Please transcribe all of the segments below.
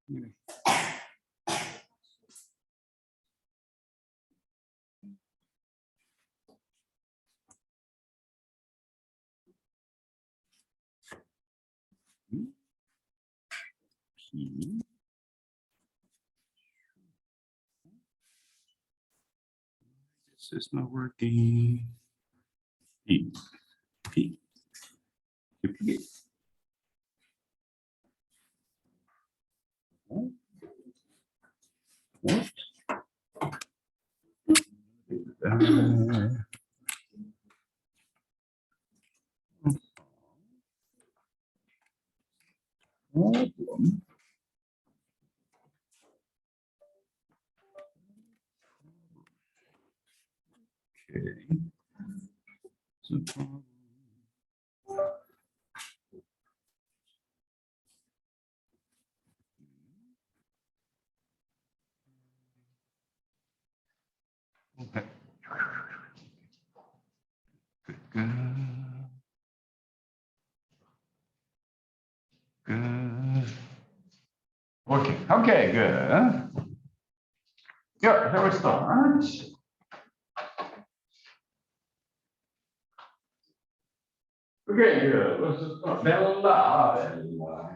This is not working. P. P. P. What? Problem. Okay. So problem. Okay. Good. Good. Working. Okay, good. Yeah, here we start. Okay, good. Let's just start. Bella,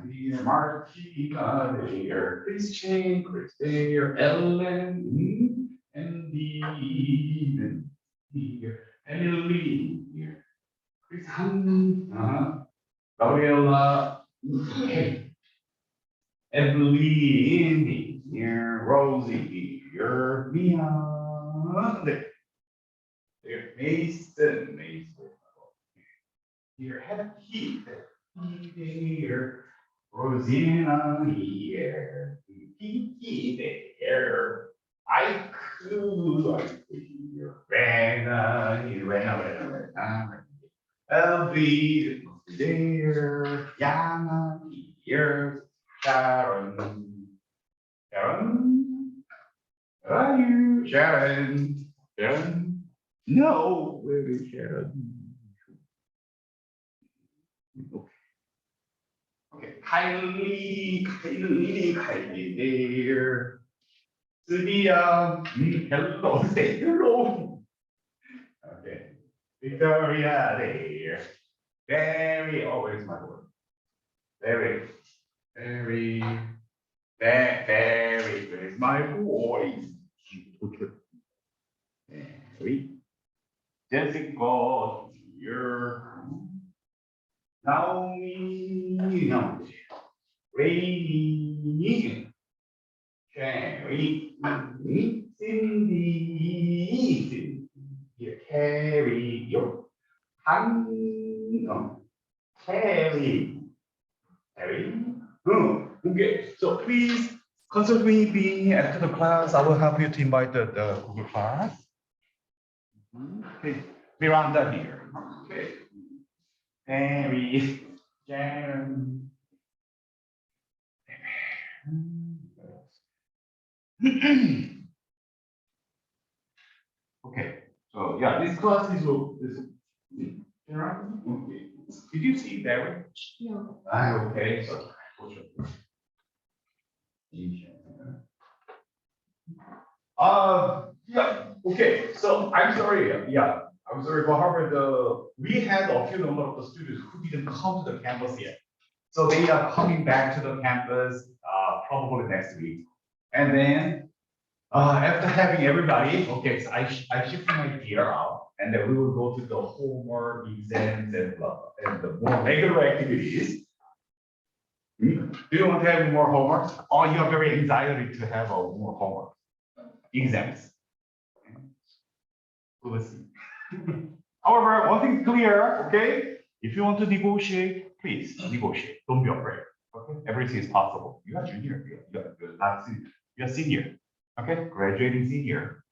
dear Martina, dear Christian, dear Ellen, and dear Emily, dear Christian, Gabriella, Evelyn, dear Rosie, dear Mia, dear Mason, dear Happy, dear Rosina, dear Kiki, dear I could, dear Rena, Elvie, dear Yana, dear Sharon. Sharon? Where are you? Sharon? Sharon? No, where is Sharon? Okay, Kylie, dear. Sylvia, hello, say hello. Okay, Victoria, dear. Very, always my word. Very, where's my voice? Very, Jessica, here. Naomi, no. Rainy, Sherry, Cindy, Carrie, your Harry. Oh, okay. So please consult with me after the class. I will help you to invite the Google class. Okay, Miranda here. Okay. Harry, Sharon. Okay. So yeah, this class is okay. Did you see Darren? No. Okay. So yeah, okay, so I'm sorry, yeah, I'm sorry, but however, we had a few number of the students who didn't come to the campus yet. So they are coming back to the campus, probably next week. And then, after having everybody, okay, so I shifted my gear out, and then we will go to the homework, exams, and the more regular activities. Do you want to have more homework? Or you are very anxiety to have more homework? Exams. We'll see. However, one thing is clear, okay? If you want to negotiate, please negotiate. Don't be afraid. Okay? Everything is possible. You are junior. You're not senior. You're senior. Okay? Graduating senior.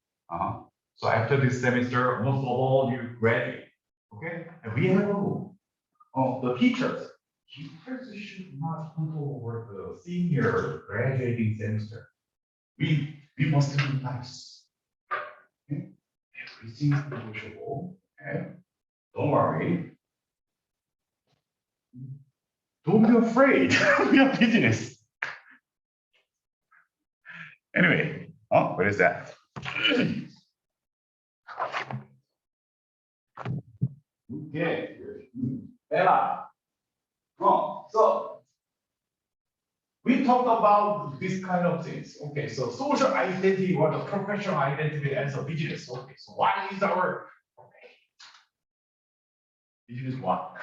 So after this semester, most of all, you graduate. Okay? And we have a rule. The teachers. Teachers should not control over the senior graduating semester. We must be nice. Okay? Everything is negotiable. Okay? Don't worry. Don't be afraid. We are business. Anyway, what is that? Okay, Ella. So we talked about this kind of things. Okay, so social identity or the professional identity as a business. Okay, so what is our business what?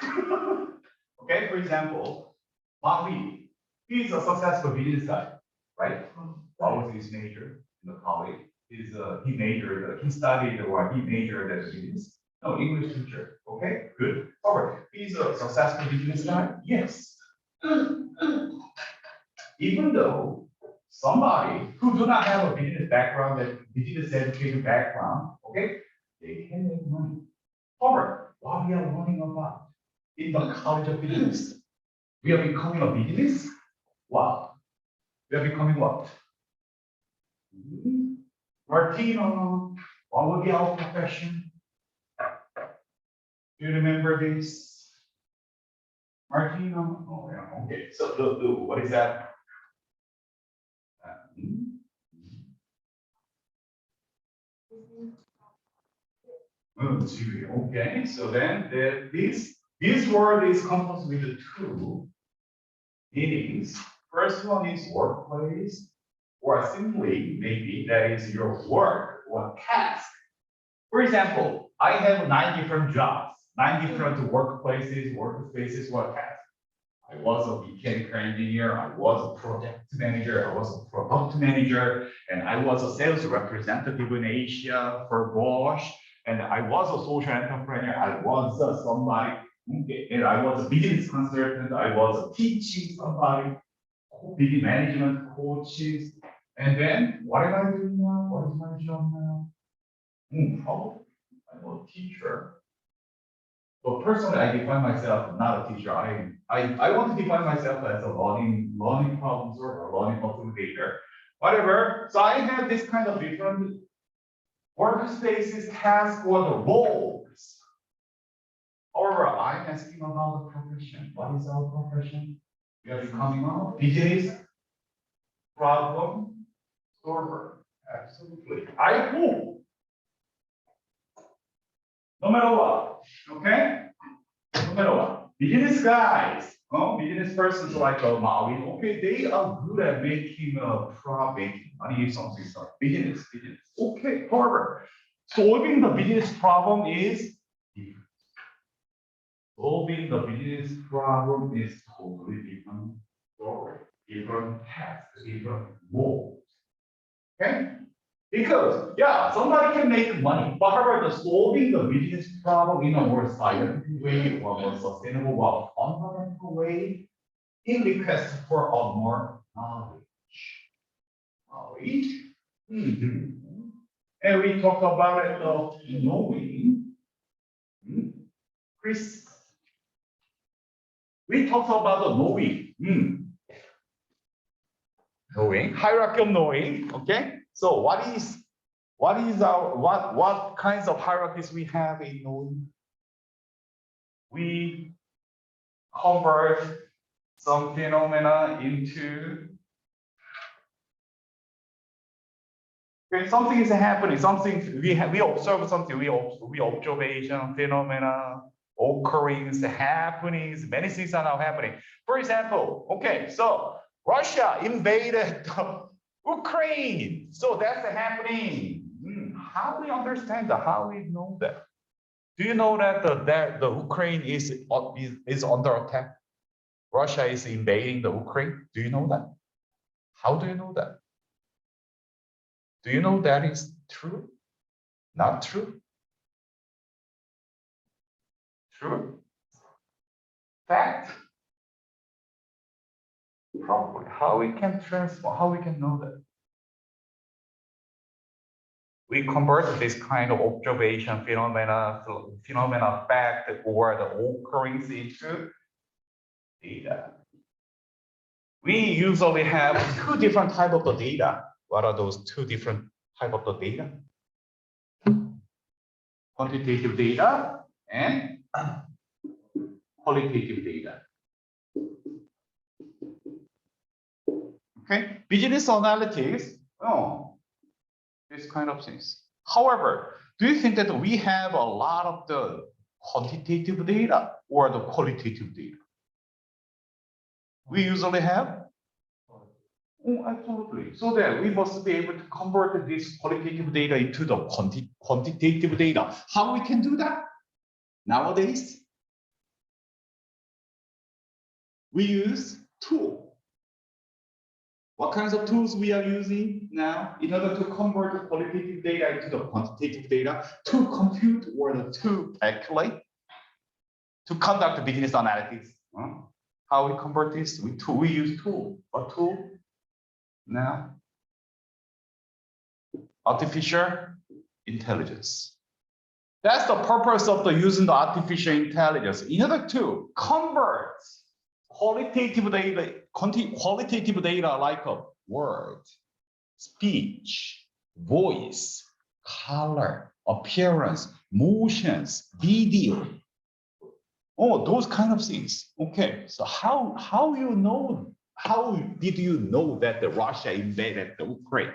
Okay, for example, Mali, he's a successful business guy, right? What was his major in the college? He studied or he majored as business. No, English teacher. Okay, good. All right. He's a successful business guy? Yes. Even though somebody who do not have a business background, that business education background, okay, they can make money. However, what we are learning about in the college of business, we are becoming a business. Wow. We are becoming what? Martino, what would be our profession? Do you remember this? Martino? Oh, yeah. Okay. So, what is that? Okay. So then this word is composed with the two meanings. First one is workplace, or simply maybe that is your work or task. For example, I have 9 different jobs, 9 different workplaces, workspaces, or tasks. I was a mechanical engineer, I was a project manager, I was a product manager, and I was a sales representative in Asia for Bosch, and I was a social entrepreneur, I was somebody, and I was a business consultant, I was teaching somebody, business management coaches, and then what am I doing now? What is my job now? Probably I'm a teacher. But personally, I define myself not a teacher. I want to define myself as a learning problem solver, a learning facilitator, whatever. So I have this kind of different workspaces, tasks, or the roles. However, I'm asking about the profession. What is our profession? We are becoming a business problem solver. Absolutely. I hope. No matter what, okay? No matter what. Business guys, business persons like Maui, okay, they are good at making profit, money, something. Business. Okay, however, solving the business problem is different. Solving the business problem is totally different story, different task, different goals. Okay? Because, yeah, somebody can make money, but however, solving the business problem in a more scientific way or more sustainable or fundamental way, it requests for a more knowledge. And we talked about it of knowing. Chris, we talked about the knowing. Knowing, hierarchy of knowing, okay? So what kinds of hierarchies we have in knowing? We convert some phenomena into, okay, something is happening, something we observe something, we observation, phenomena, occurrings, happenings, many things are now happening. For example, okay, so Russia invaded Ukraine. So that's happening. How do we understand that? How do we know that? Do you know that the Ukraine is under attack? Russia is invading the Ukraine. Do you know that? How do you know that? Do you know that is true? Not true? True? Fact? Probably. How we can transform, how we can know that? We convert this kind of observation phenomena fact or the occurrence into data. We usually have 2 different types of the data. What are those 2 different types of the data? Quantitative data and qualitative data. Okay, business analytics. Oh, this kind of things. However, do you think that we have a lot of the quantitative data or the qualitative data? We usually have? Oh, absolutely. So that we must be able to convert this qualitative data into the quantitative data. How we can do that? Nowadays, we use tools. What kinds of tools we are using now in order to convert the qualitative data into the quantitative data to compute or to calculate, to conduct business analytics? How we convert this? We use tool. What tool? Now, artificial intelligence. That's the purpose of using the artificial intelligence in order to convert qualitative data like a word, speech, voice, color, appearance, motions, video. Oh, those kind of things. Okay, so how did you know that Russia invaded the Ukraine?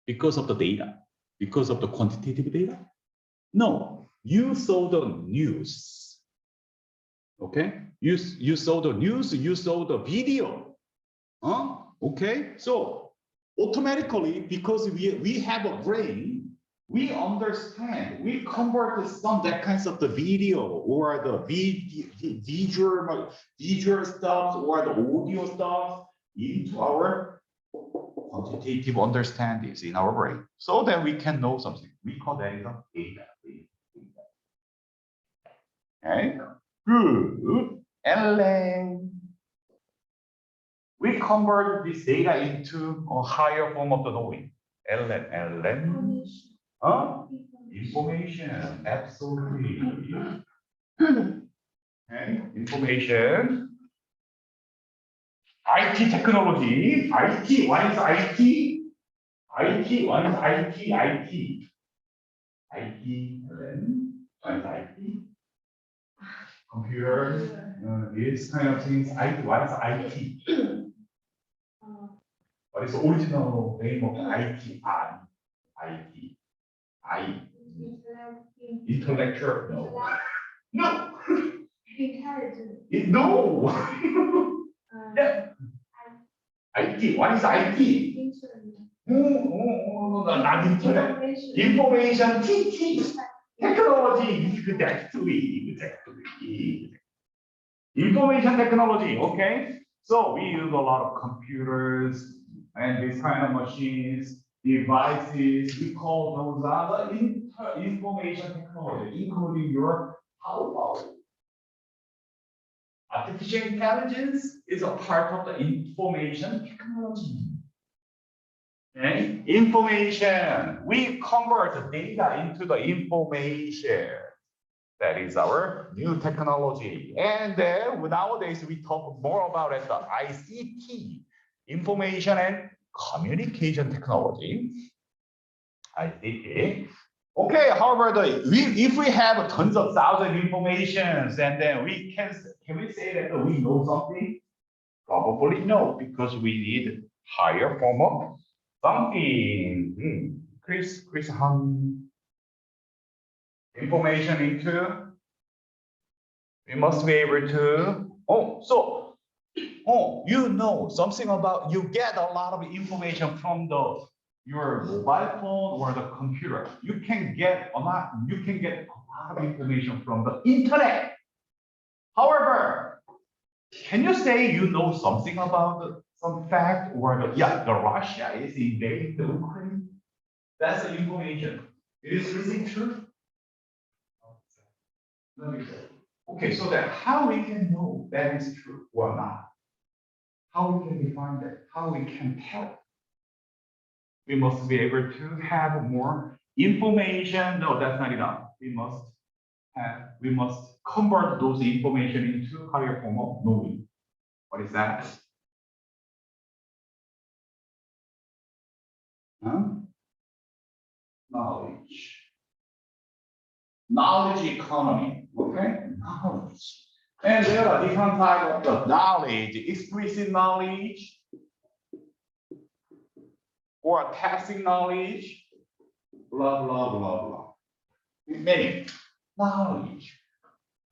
Because of the data, because of the quantitative data? No, you saw the news. Okay, you saw the news, you saw the video. Okay, so automatically, because we have a brain, we understand, we convert some that kinds of the video or the visual stuff or the audio stuff into our quantitative understandings in our brain, so that we can know something. We call that data. Okay, good. And then we convert this data into a higher form of the knowing. LN. Information, absolutely. Okay, information. IT technology. IT, what is IT? IT, what is IT? IT. IT, what is IT? Computer, this kind of things. IT, what is IT? What is the original name of IT? IT. Intellectual? No. No. Intelligent. No. Yeah. IT. What is IT? Not internet. Information. TT. Technology. Exactly. Information technology. Okay. So we use a lot of computers and these kind of machines, devices. We call those other information technology, including your how artificial intelligence is a part of the information technology. Okay? Information. We convert the data into the information. That is our new technology. And then nowadays we talk more about it, the ICT, information and communication technology. ICT. Okay, however, if we have tons of thousand informations, and then can we say that we know something? Probably no, because we need higher form of something. Chris Hung. Information into. We must be able to. You know something about. You get a lot of information from your mobile phone or the computer. You can get a lot of information from the internet. However, can you say you know something about some fact or the Russia is invading the Ukraine? That's the information. Is it true? Let me say. Okay, so that how we can know that is true or not? How we can define that? How we can tell? We must be able to have more information. No, that's not enough. We must convert those information into higher form of knowing. What is that? Knowledge. Knowledge economy. Okay? Knowledge. And there are different types of knowledge. Explicit knowledge. or testing knowledge, blah, blah, blah, blah. Meaning, knowledge.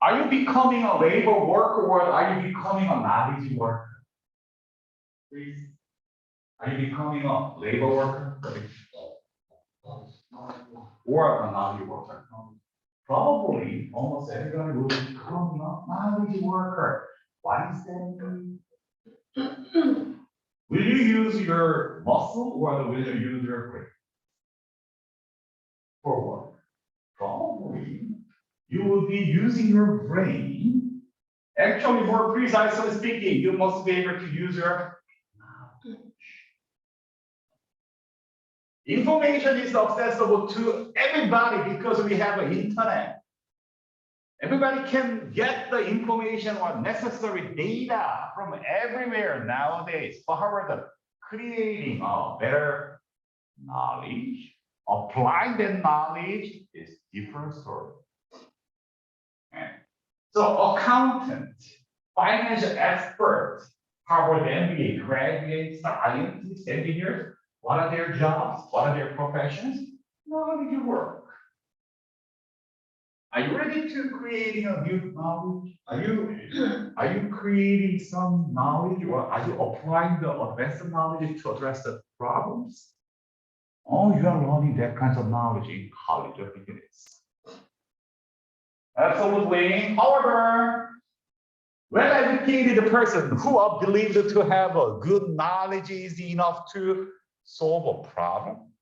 Are you becoming a labor worker or are you becoming a knowledge worker? Please. Are you becoming a labor worker? Or a knowledge worker? Probably almost everybody will become a knowledge worker. What is that? Will you use your muscle or will you use your brain? For what? Probably you will be using your brain. Actually, more precisely speaking, you must be able to use your knowledge. Information is accessible to everybody because we have an internet. Everybody can get the information or necessary data from everywhere nowadays. However, creating a better knowledge, applying that knowledge is different story. Okay. So accountant, financial expert, Harvard MBA graduate, scientists, engineers, what are their jobs? What are their professions? Knowledge work. Are you ready to creating a new knowledge? Are you creating some knowledge or are you applying the advanced knowledge to address the problems? Oh, you are learning that kind of knowledge in college of beginnings. Absolutely. However, well-educated person who are believed to have a good knowledge is enough to solve a problem?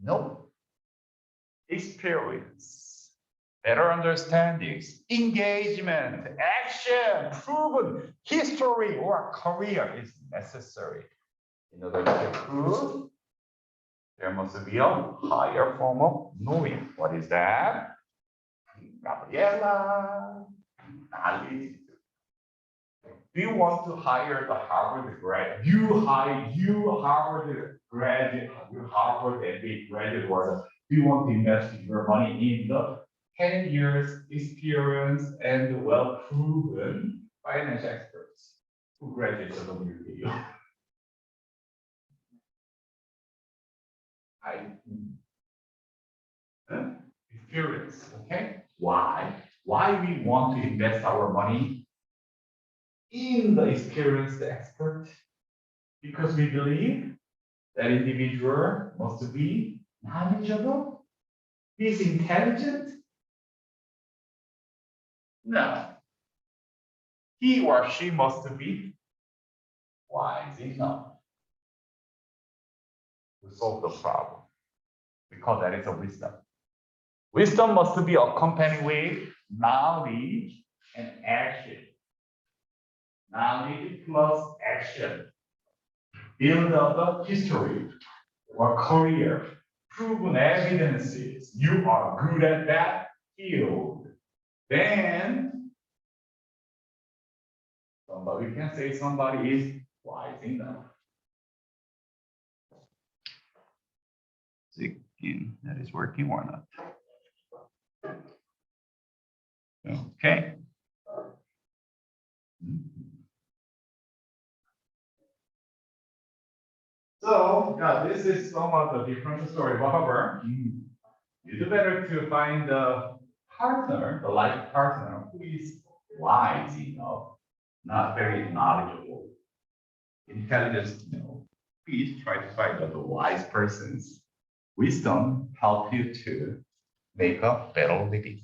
No. Experience, better understandings, engagement, action, proven history or career is necessary. In order to prove, there must be a higher form of knowing. What is that? Gabriela, knowledge. Do you want to hire the Harvard grad? You Harvard graduate, you Harvard MBA graduate, or do you want to invest your money in the 10 years experience and well-proven financial experts who graduated from WPU? Experience, okay? Why? Why we want to invest our money in the experienced expert? Because we believe that individual must be knowledgeable, he is intelligent. No. He or she must be wise enough to solve the problem. We call that is a wisdom. Wisdom must be accompanied with knowledge and action. Knowledge plus action. Build up a history or career. Proven evidences. You are good at that field. Then somebody can say somebody is wise enough. That is working or not? Okay. So, yeah, this is somewhat a different story. However, you do better to find the partner, the life partner, who is wise enough, not very knowledgeable. Intelligence, please try to find the wise persons. Wisdom help you to make a better living.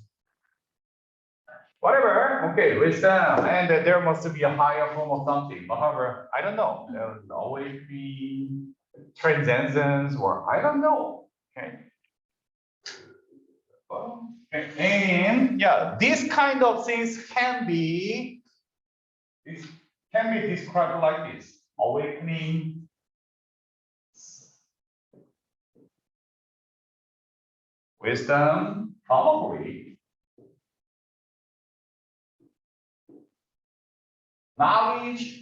Whatever, okay, wisdom, and there must be a higher form of something. However, I don't know. There will always be transcendence, or I don't know. Okay. And yeah, these kind of things can be described like this: awakening, wisdom, probably, knowledge,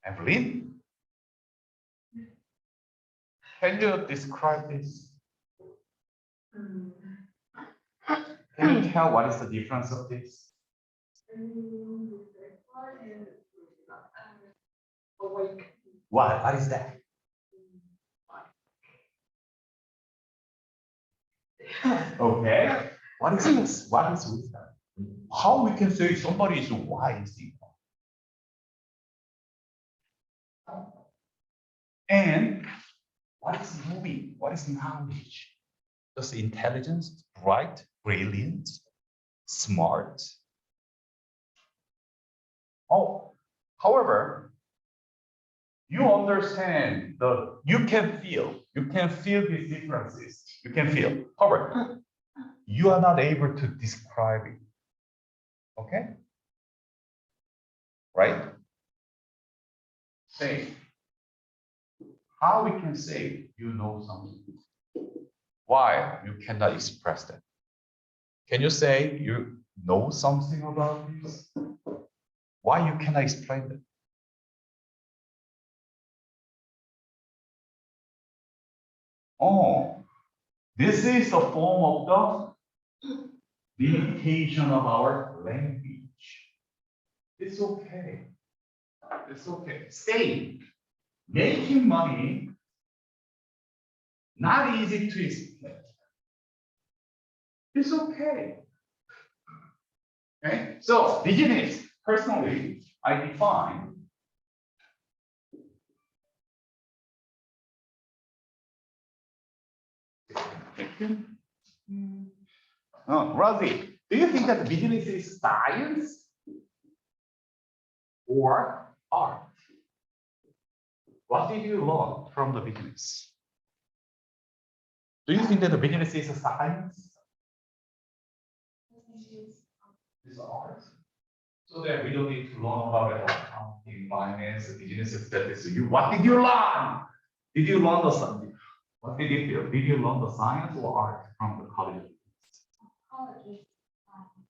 Evelyn, can you describe this? Can you tell what is the difference of this? What is that? Okay. What is this? What is wisdom? How we can say somebody is wise? And what is moving? What is knowledge? Just intelligence, bright, brilliant, smart. Oh, however, you understand you can feel these differences. You can feel. However, you are not able to describe it. Okay? Right? Say. How we can say you know something? Why you cannot express that? Can you say you know something about this? Why you cannot explain that? Oh, this is a form of the limitation of our language. It's okay. It's okay. Stay. Making money, not easy to explain. It's okay. Okay? So business, personally, I define Rosie, do you think that business is science or art? What did you learn from the business? Do you think that the business is a science? It's art. So that we don't need to learn about accounting, finance, business statistics. What did you learn? Did you learn the something? What did you feel? Did you learn the science or art from the college?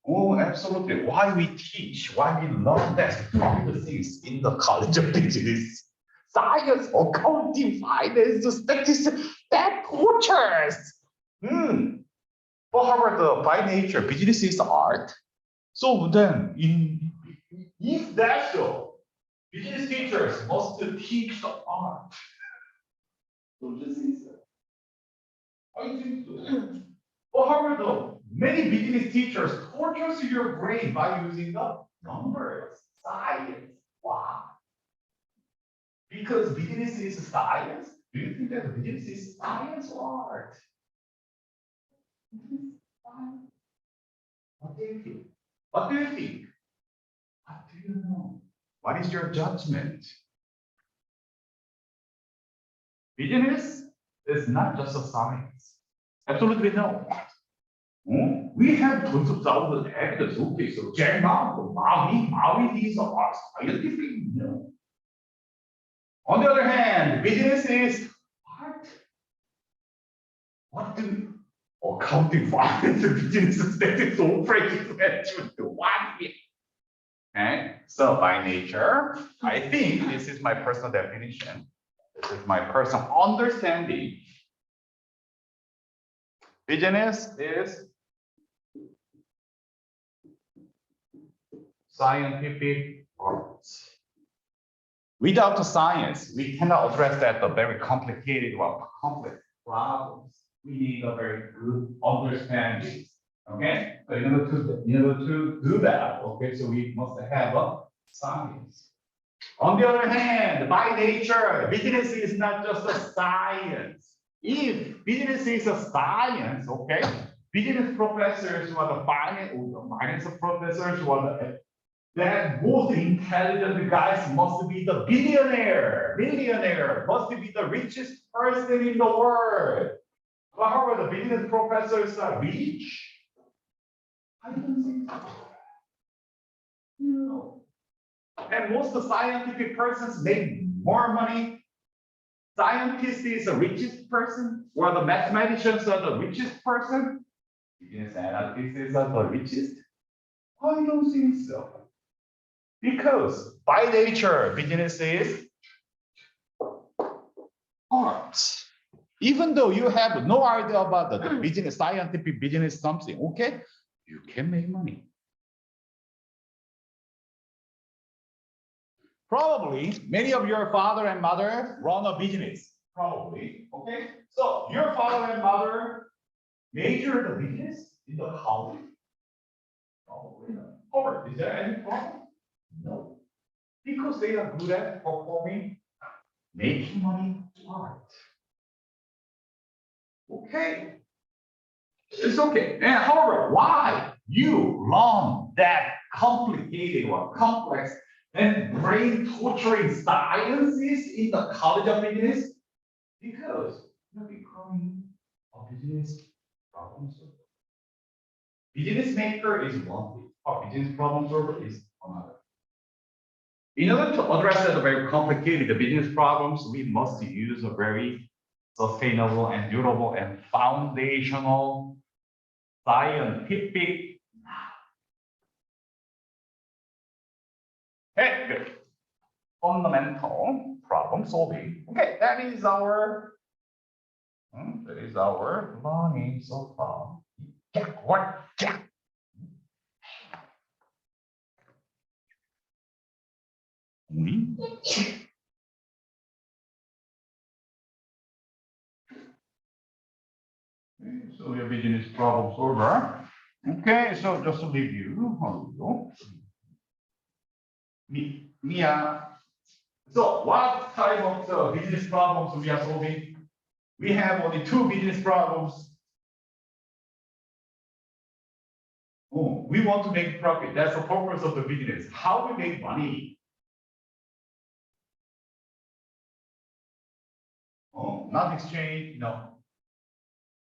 Oh, absolutely. Why we teach, why we learn that from the things in the college of business. Science, accounting, finance, statistics, that tortures. But however, by nature, business is art. So then, if that's so, business teachers must teach the art. So this is, I think so. But however, many business teachers tortures your brain by using the numbers, science. Why? Because business is science. Do you think that business is science or art? What do you think? What do you think? What do you know? What is your judgment? Business is not just a science. Absolutely no. We have tons of thousands of evidence. Okay, so Jack Ma, Maui, these are scientific. No. On the other hand, business is art. What do accounting, finance, business statistics, operations management do? What? Okay, so by nature, I think this is my personal definition. This is my personal understanding. Business is scientific arts. Without the science, we cannot address that the very complicated or complex problems. We need a very good understanding. Okay, so in order to do that, okay, so we must have a science. On the other hand, by nature, business is not just a science. If business is a science, okay, business professors who are the finance professors who are the most intelligent guys must be the millionaire, must be the richest person in the world. But however, the business professors are rich. I don't think so. No. And most of the scientific persons make more money. Scientist is the richest person, or the mathematicians are the richest person. Business analysts are the richest. I don't think so. Because by nature, business is art. Even though you have no idea about the business, scientific business something, okay, you can make money. Probably many of your father and mother run a business. Probably. Okay. So your father and mother major the business in the college. Probably not. Or is there any problem? No. Because they are good at performing, making money smart. Okay. It's okay. And however, why you learn that complicated or complex and brain torturing sciences in the college of business? Because you're becoming a business problem solver. Business maker is one thing, a business problem solver is another. In order to address that very complicated business problems, we must use a very sustainable and durable and foundational scientific and fundamental problem solving. Okay, that is our learning so far. Yeah, what? Yeah. So your business problem solver. Okay, so just to review, Mia. So what type of business problems we are solving? We have only two business problems. Oh, we want to make profit. That's the purpose of the business. How we make money? Oh, not exchange. No.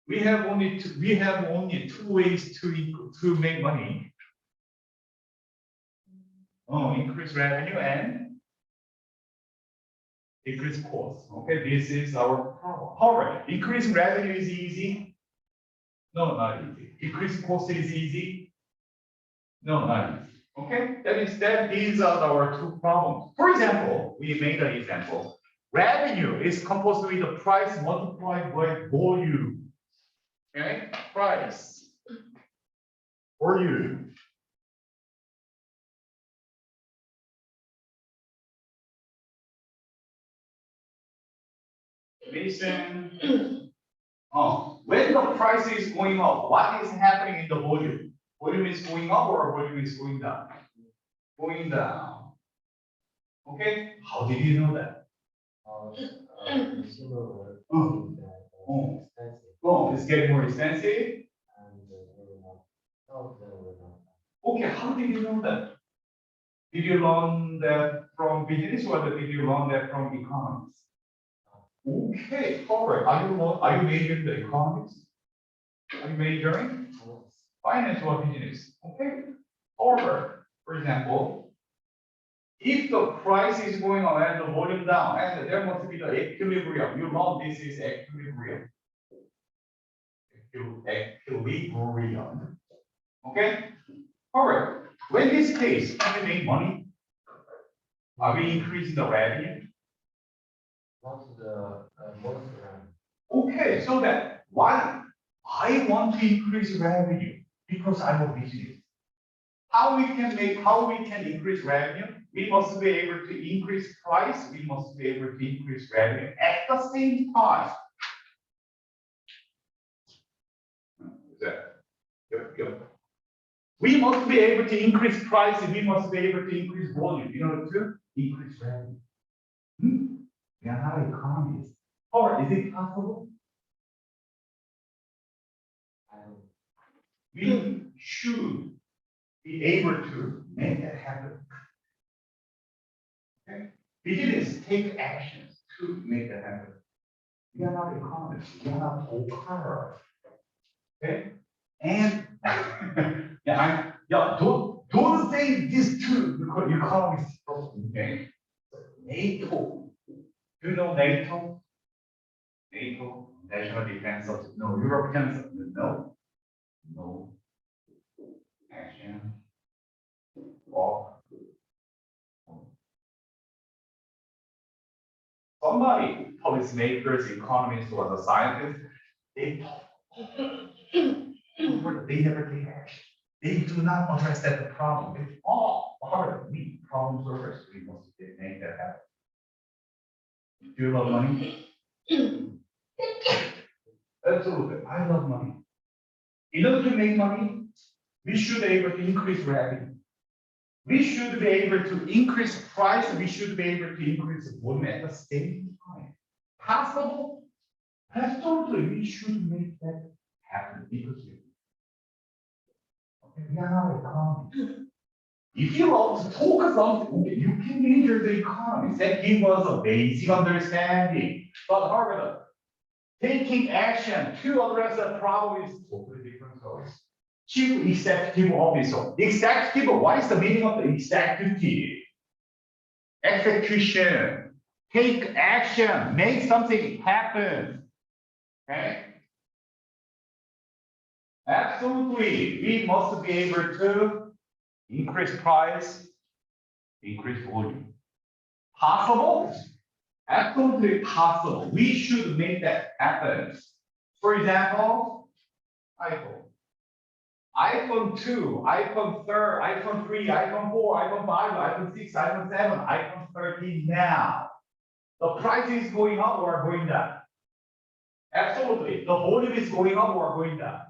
We have only two ways to make money. Oh, increase revenue and decrease cost. Okay, this is our problem. However, increasing revenue is easy. No, not easy. Decreasing cost is easy. No, not easy. Okay, that is our two problems. For example, we made an example. Revenue is composed with the price multiplied by volume. Okay, price volume. Listen. When the price is going up, what is happening in the volume? Volume is going up or volume is going down? Going down. Okay, how did you know that? It's getting more expensive. Okay, how did you know that? Did you learn that from business or did you learn that from economics? Okay, alright. Are you majoring the economics? Are you majoring? Finance or business? Okay. However, for example, if the price is going up and the volume down, and there must be the equilibrium. You know this is equilibrium. Equilibrium. Okay? Alright. When this case, can we make money? Are we increasing the revenue? Okay, so that why I want to increase revenue because I'm a business. How we can increase revenue? We must be able to increase price. We must be able to increase revenue at the same time. Yep. We must be able to increase price. We must be able to increase volume in order to increase revenue. We are not economists. Or is it possible? We should be able to make that happen. Okay? Business take actions to make that happen. We are not economists. We are not poker. Okay? And don't say this too because economists. Okay? NATO. Do you know NATO? NATO, National Defense of European, no action or somebody, policymakers, economists, or the scientists, they never take action. They do not address that problem. It's all part of me, problem solvers. We must make that Do you love money? Absolutely. I love money. In order to make money, we should be able to increase revenue. We should be able to increase price. We should be able to increase volume at the same time. Possible? Absolutely. We should make that happen because we are not economy. If you want to focus on, you can measure the economy. That gives us a basic understanding. But however, taking action to address the problem is totally different story. Chief Executive Officer. Executive, what is the meaning of the executive? Execution. Take action. Make something happen. Okay? Absolutely. We must be able to increase price, increase volume. Possible? Absolutely possible. We should make that happen. For example, iPhone 2, iPhone 3, iPhone 3, iPhone 4, iPhone 5, iPhone 6, iPhone 7, iPhone 13 now. The price is going up or going down? Absolutely. The volume is going up or going down?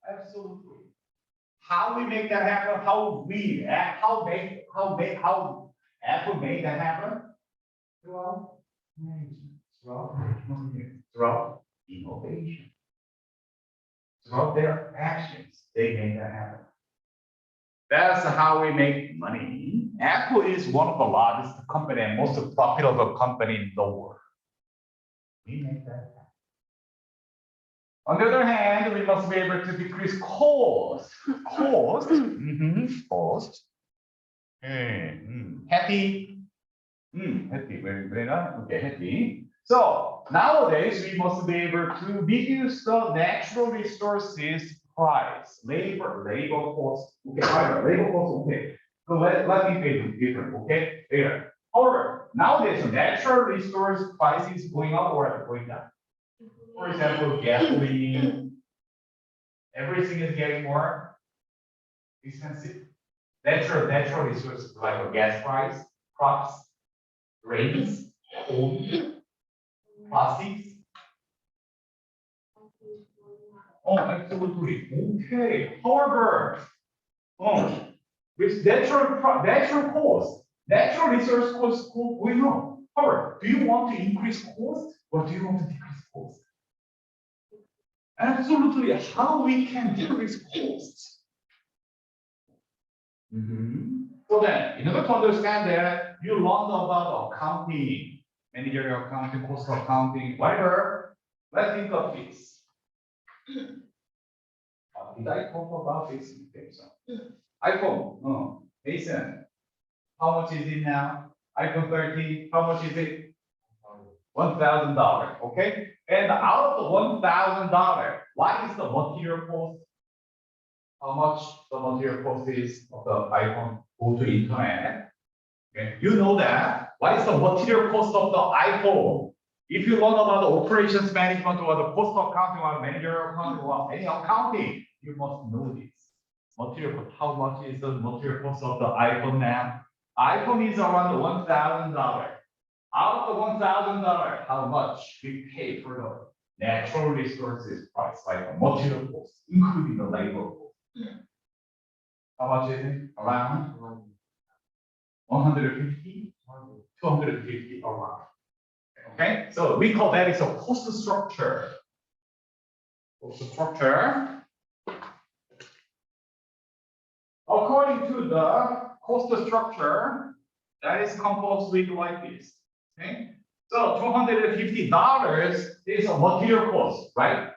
Absolutely. How we make that happen? How Apple made that happen? Throughout management, throughout innovation, throughout their actions, they made that happen. That's how we make money. Apple is one of the largest company and most profitable company in the world. We make that happen. On the other hand, we must be able to decrease cost. Cost. Cost. Happy. Happy. Very nice. Okay, happy. So nowadays we must be able to reduce the natural resources price, labor cost. Okay, labor cost. Okay. So let me say it different. Okay, there. However, nowadays the natural resource price is going up or going down. For example, gasoline, everything is getting more expensive. Natural resources like a gas price, crops, grains, coal, plastics. Oh, absolutely. Okay. However, with natural resource cost going up. However, do you want to increase cost or do you want to decrease cost? Absolutely, how we can decrease costs. So then, in order to understand that, you learn about accounting, managerial accounting, cost accounting, whatever. Let's think of this. Did I talk about this? iPhone, Jason, how much is it now? iPhone 13, how much is it? $1,000, okay? And out of the $1,000, what is the material cost? How much the material cost is of the iPhone? Go to internet. Okay, you know that. What is the material cost of the iPhone? If you learn about the operations management or the cost accounting or managerial accounting or any accounting, you must know this. Material cost. How much is the material cost of the iPhone now? iPhone is around $1,000. Out of the $1,000, how much we pay for the natural resources price, like the material cost, including the labor cost. How much is it? Around 150, 250 around. Okay, so we call that is a cost structure. Cost structure. According to the cost structure, that is composed with like this. Okay, so $250 is a material cost, right?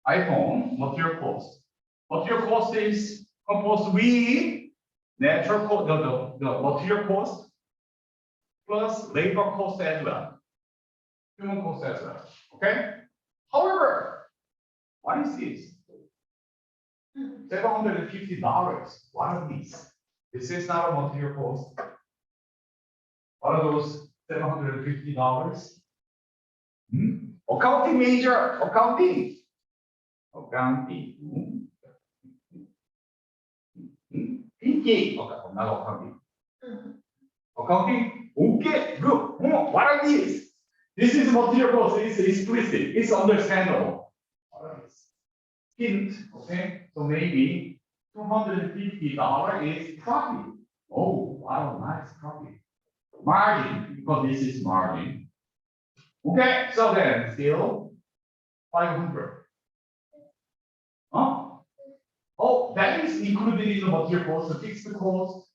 iPhone material cost. Material cost is composed with natural cost, the material cost plus labor cost as well, human cost as well. Okay. However, what is this? $750. What are these? This is not a material cost. What are those $750? Accounting major, accounting. PT. Okay, not accounting. Accounting? Okay, good. What are these? This is material cost. It's explicit. It's understandable. What are these? Hint. Okay, so maybe $250 is profit. Oh, wow, nice profit. Margin, because this is margin. Okay, so then still 500. Huh? Oh, that is included in the material cost, the fixed cost.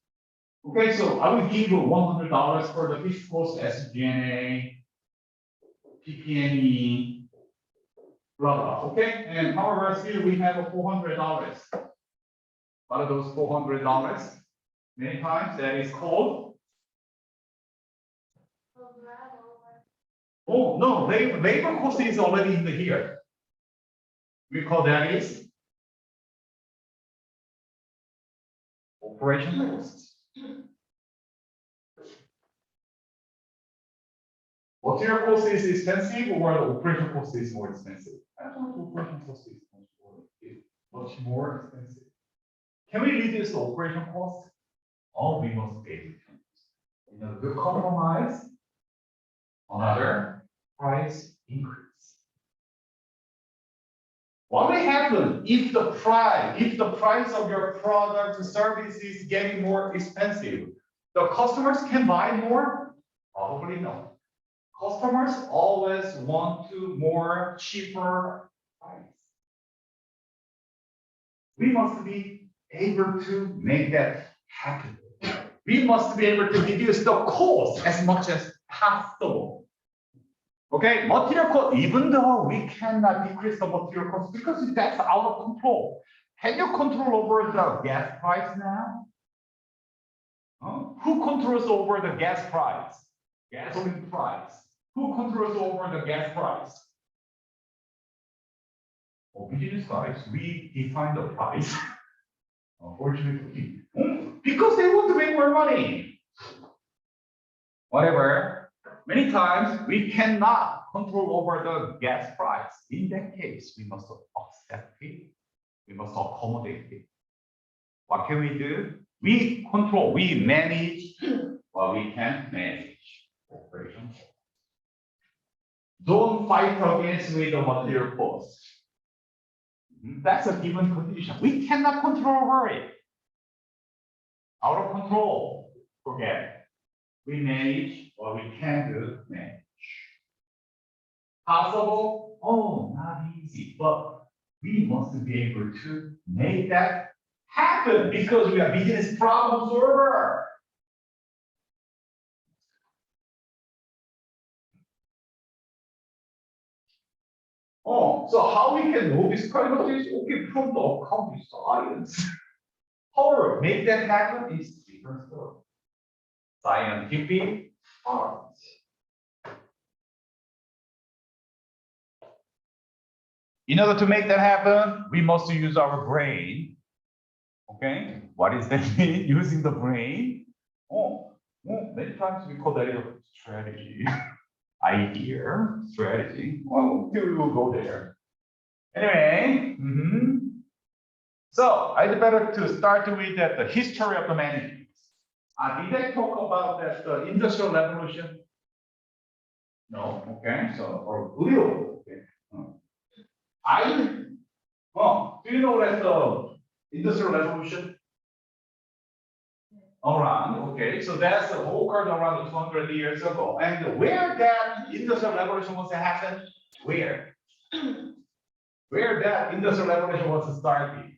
Okay, so I will give you $100 for the fixed cost, SG&A, PP&E, blah, blah, okay? And however, still we have $400. What are those $400? Many times that is called. Oh, no, labor cost is already in the here. We call that is operation costs. Material cost is expensive or the operation cost is more expensive? I thought the operation cost is much more expensive. Can we reduce the operation cost? Oh, we must pay. In a good compromise, another price increase. What will happen if the price of your product or service is getting more expensive? The customers can buy more? Probably no. Customers always want to more cheaper price. We must be able to make that happen. We must be able to reduce the cost as much as possible. Okay, material cost, even though we cannot decrease the material cost because that's out of control. Can you control over the gas price now? Who controls over the gas price? Gasoline price. Who controls over the gas price? Oh, business guys, we define the price. Unfortunately, because they want to make more money. Whatever, many times we cannot control over the gas price. In that case, we must accept it. We must accommodate it. What can we do? We control, we manage what we can manage. Operation. Don't fight against with the material cost. That's a given condition. We cannot control over it. Out of control. Forget it. We manage what we can do, manage. Possible? Oh, not easy. But we must be able to make that happen because we are business problem solver. Oh, so how we can know this kind of things? Okay, from the accounting science. However, make that happen is different story. Scientific art. In order to make that happen, we must use our brain. Okay, what is that mean? Using the brain? Many times we call that a strategy. Idea, strategy. Well, we will go there. Anyway, so I'd better to start with that the history of the management. Did I talk about that the industrial revolution? No. Okay. So or little. Okay. Do you know that the industrial revolution? Around, okay, so that's occurred around 200 years ago. And where that industrial revolution was to happen? Where? Where that industrial revolution was started?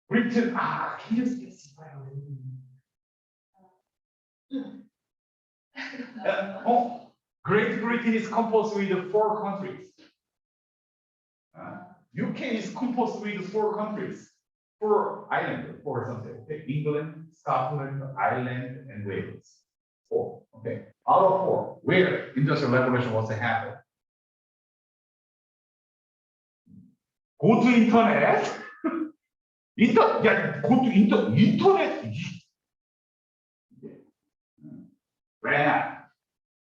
Britain. Can you specify? Great Britain is composed with 4 countries. UK is composed with 4 countries. 4 islands, for example, okay? England, Scotland, Ireland, and Wales. 4. Okay. Out of 4, where industrial revolution was to happen? Go to internet. Go to internet.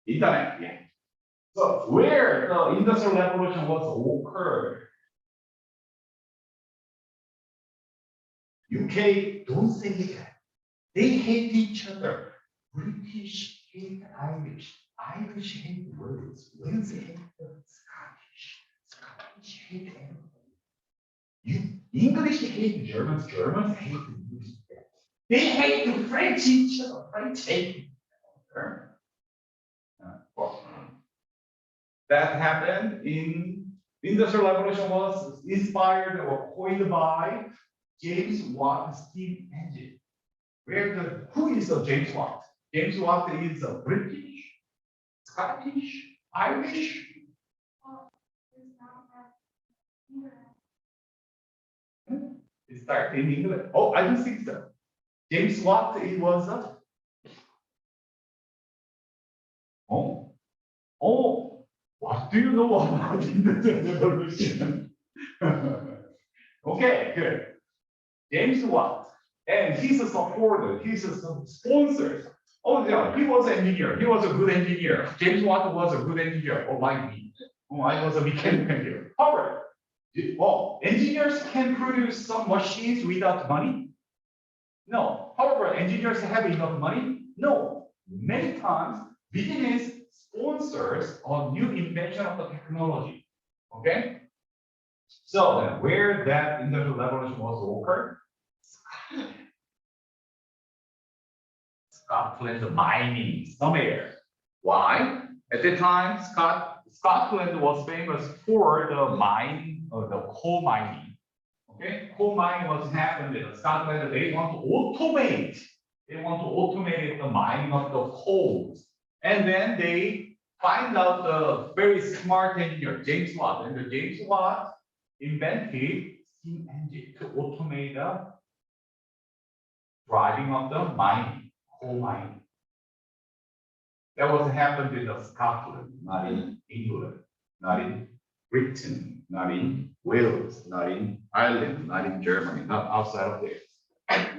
Internet, yeah. So where the industrial revolution was occurred? UK, don't say that. They hate each other. British hate Irish. Irish hate Wales. Wales hate the Scottish. Scottish hate everyone. English hate Germans. Germans hate the English. They hate the French each other. French hate German. That happened in Industrial Revolution was inspired or coined by James Watt steam engine. Who is the James Watt? James Watt is a British, Scottish, Irish. It started in England. Oh, I don't think so. James Watt, it was a. Oh, what do you know about the Industrial Revolution? Okay, good. James Watt, and he's a supporter, he's a sponsor. Oh, yeah, he was an engineer. He was a good engineer. James Watt was a good engineer, or like me. Oh, I was a mechanical engineer. However, engineers can produce some machines without money? No. However, engineers have enough money? No. Many times, business sponsors a new invention of the technology. Okay? So then, where that industrial revolution was occurred? Scotland mining somewhere. Why? At the time, Scotland was famous for the mining or the coal mining. Okay, coal mining was happening in Scotland. They want to automate. They want to automate the mining of the coals, and then they find out the very smart engineer James Watt, and the James Watt invented steam engine to automate the driving of the mining, coal mining. That was happened in Scotland, not in England, not in Britain, not in Wales, not in Ireland, not in Germany, not outside of there.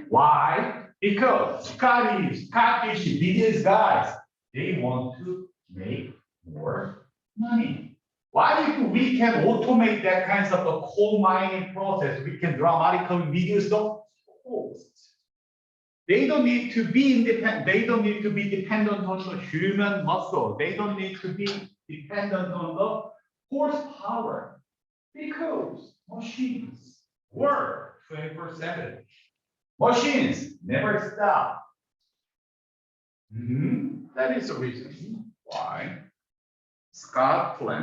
Why? Because Scottish business guys, they want to make more money. Why if we can automate that kinds of a coal mining process, we can dramatically reduce the costs. They don't need to be independent. They don't need to be dependent on the human muscle. They don't need to be dependent on the horsepower because machines work 24/7. Machines never stop. That is the reason why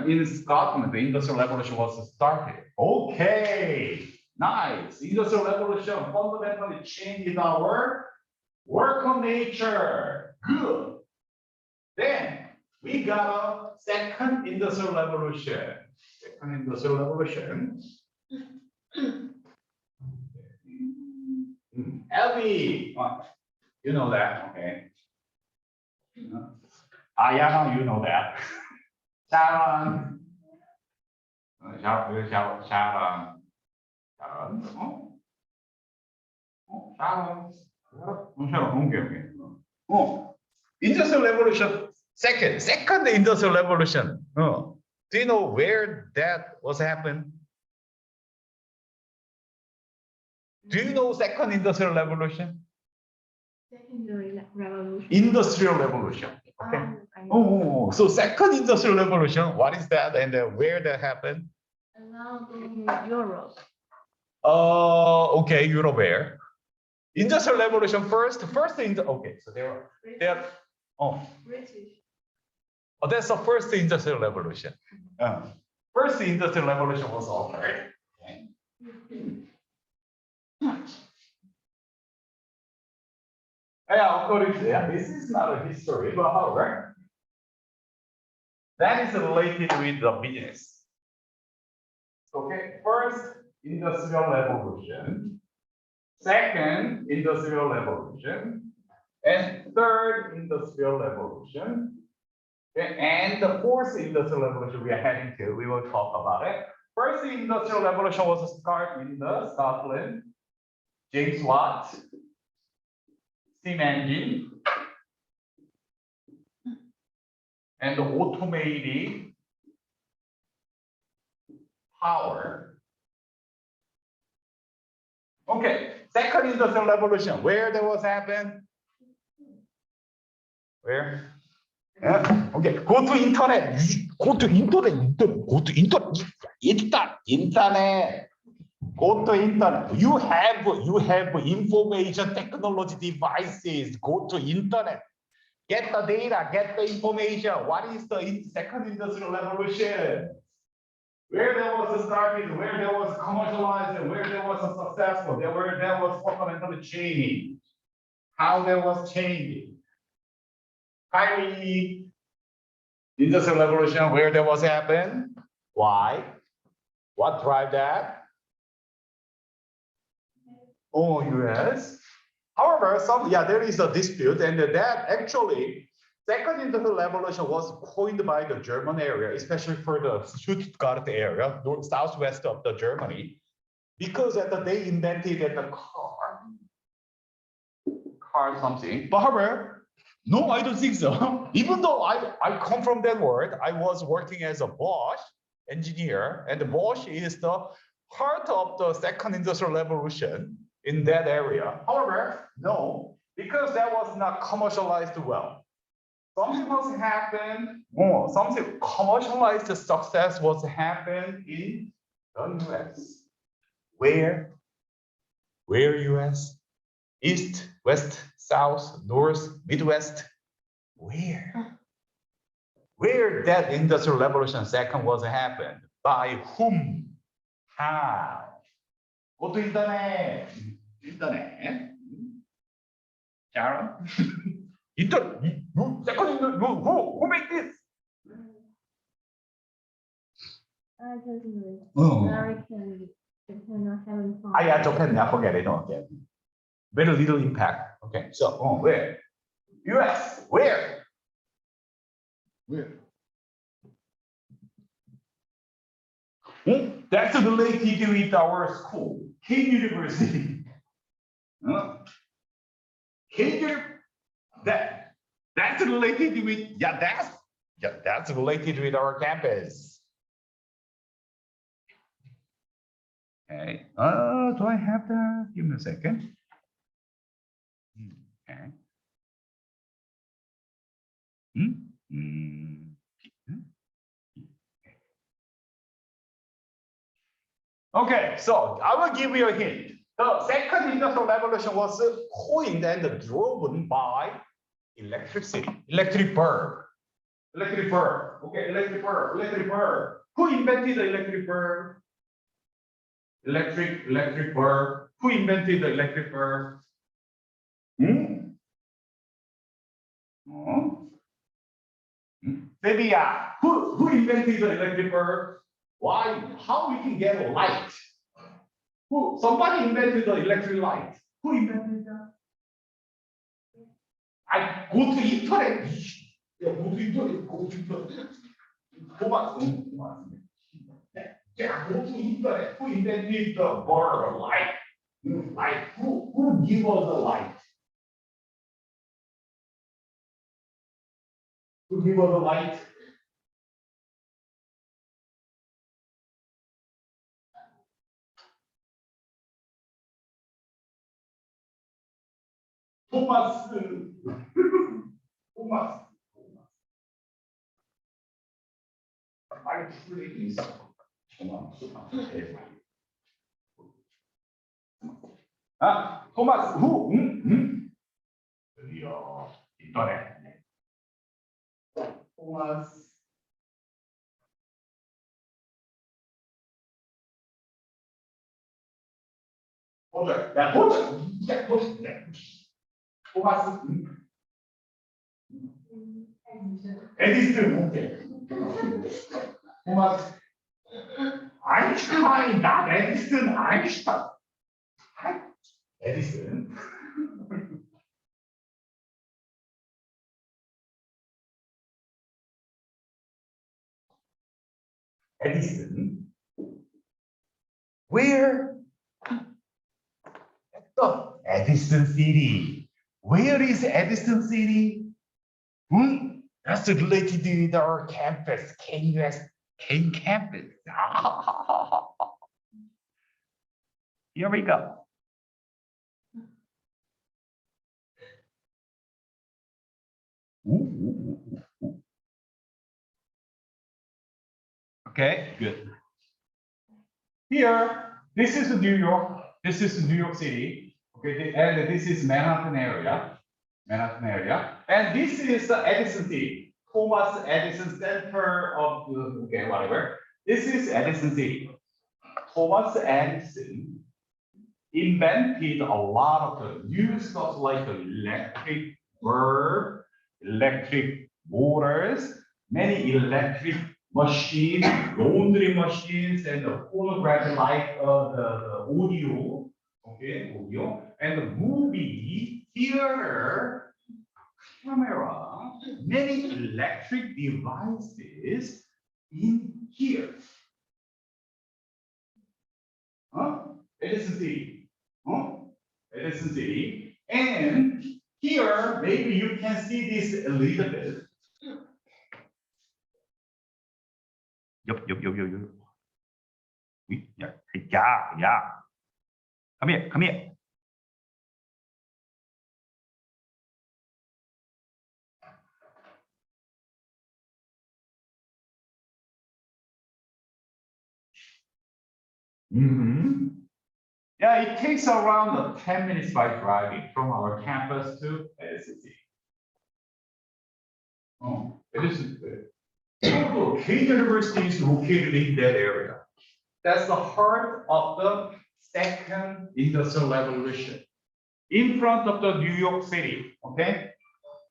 in Scotland, the Industrial Revolution was started. Okay, nice. Industrial Revolution fundamentally changed our work on nature. Good. Then we got a second Industrial Revolution. Second Industrial Revolution. Elvi, you know that, okay? Ayana, you know that. Sharon. Sharon. Sharon. Okay. Industrial Revolution, second Industrial Revolution. Do you know where that was happened? Do you know second Industrial Revolution? Secondary revolution. Industrial Revolution. Okay. So second Industrial Revolution, what is that and where that happened? Around in Europe. Okay, Europe where? Industrial Revolution first in the okay, so there are British. Oh, that's the first Industrial Revolution. First Industrial Revolution was occurred. Okay. Yeah, of course, yeah, this is not a history, but however, that is related with the business. Okay, first Industrial Revolution, second Industrial Revolution, and third Industrial Revolution, okay, and the fourth Industrial Revolution we are heading to. We will talk about it. First Industrial Revolution was started in the Scotland. James Watt, steam engine, and automated power. Okay, Second industrial revolution, where that was happened? Where? Yeah. Okay, go to internet. Go to internet. Go to internet. Internet. Go to internet. You have information technology devices. Go to internet. Get the data. Get the information. What is the second industrial revolution? Where there was a starting, where there was commercialized, and where there was a successful, where there was fundamental change. How there was changing. Highly industrial revolution, where there was happen. Why? What drive that? Oh, US. However, there is a dispute, and that actually, second industrial revolution was coined by the German area, especially for the Stuttgart area, southwest of the Germany, because they invented the car something. But however, no, I don't think so. Even though I come from that world, I was working as a Bosch engineer, and the Bosch is the heart of the second industrial revolution in that area. However, no, because that was not commercialized well. Something was happened, something commercialized success was happened in the US. Where US? East, West, South, North, Midwest. Where that industrial revolution second was happened? By whom? How? Go to internet. Sharon? Internet. Who made this? American, Japan, haven't found. Yeah, Japan. I forget it. Okay. Very little impact. Okay. So, where? US. Where? That's related with our school, K University. That's related with that's related with our campus. Okay. Do I have the? Give me a second. Okay. Okay, so I will give you a hint. The second industrial revolution was coined and driven by electricity, electric bulb. Okay, electric bulb. Who invented the electric bulb? Electric bulb. Who invented the electric bulb? Fabia, who invented the electric bulb? Why? How we can get light? Somebody invented the electric light. Who invented that? I go to internet. Yeah, go to internet. Yeah, go to internet. Who invented the bulb light? Light. Who gave us the light? Who gave us the light? Thomas. I please. Thomas, who? internet. Thomas. Thomas. 에디슨. Thomas. 아인슈타인, not 에디슨, 아인슈타인. 에디슨. Edison. Where? At the Edison City. Where is Edison City? That's related to our campus, KUS, K campus. Here we go. Ooh. Okay, good. Here, this is New York. This is New York City. Okay, and this is Manhattan area. And this is the Edison City. Thomas Edison Center of the, okay, whatever. This is Edison City. Thomas Edison invented a lot of the new stuff like electric bulb, electric motors, many electric machines, laundry machines, and the phonograph like the audio, okay, audio, and the movie theater, camera, many electric devices in here. Huh? Edison City. Huh? Edison City. And here, maybe you can see this a little bit. Yup. Yeah. Come here. Mm-hmm. Yeah, it takes around 10 minutes by driving from our campus to Edison City. Oh, Edison City. Kane University is located in that area. That's the heart of the second industrial revolution. In front of the New York City, okay?